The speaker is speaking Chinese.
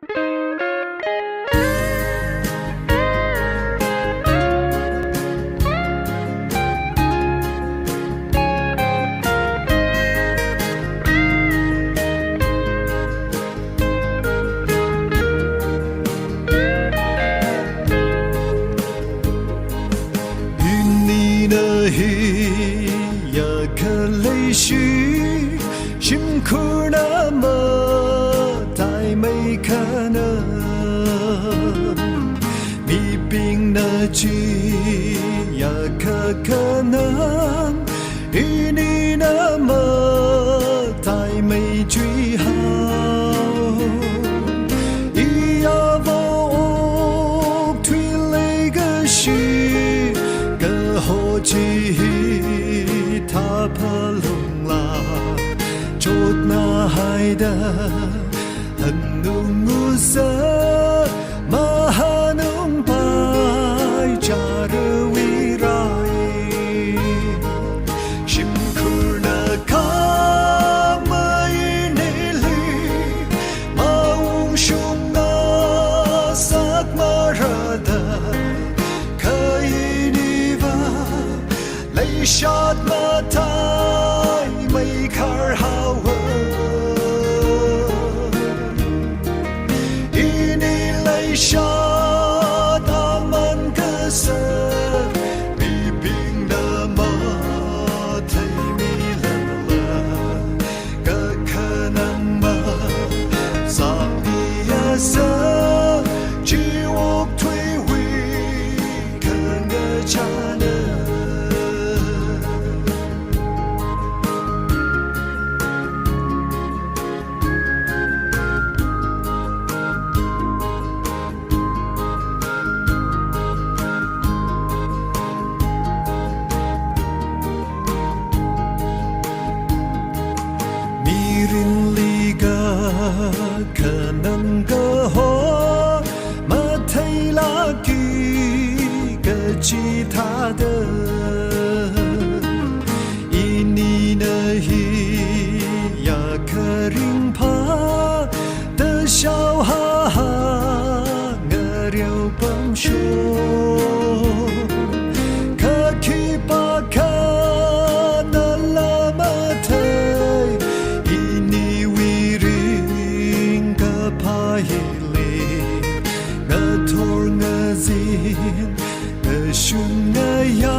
呀，可泪许，辛苦那么太没可能，你病那句呀，可能，与你那么太没句好，一呀我推了个许。好奇他怕冷啦，捉那海的很浓雾色，马哈浓白加的未来，辛苦那卡么一内里，马乌熊那萨马热的。泪下马太没坎儿好一你泪下大满个色，比冰的马太迷了，个可能吗？啥比呀色，只我退位，可个家呢？可能个火，马太拉给个其他的，一你的一呀可林帕的小哈哈，我留帮手，可去把看那拉马太。nga thor nga zin nga shun nga ya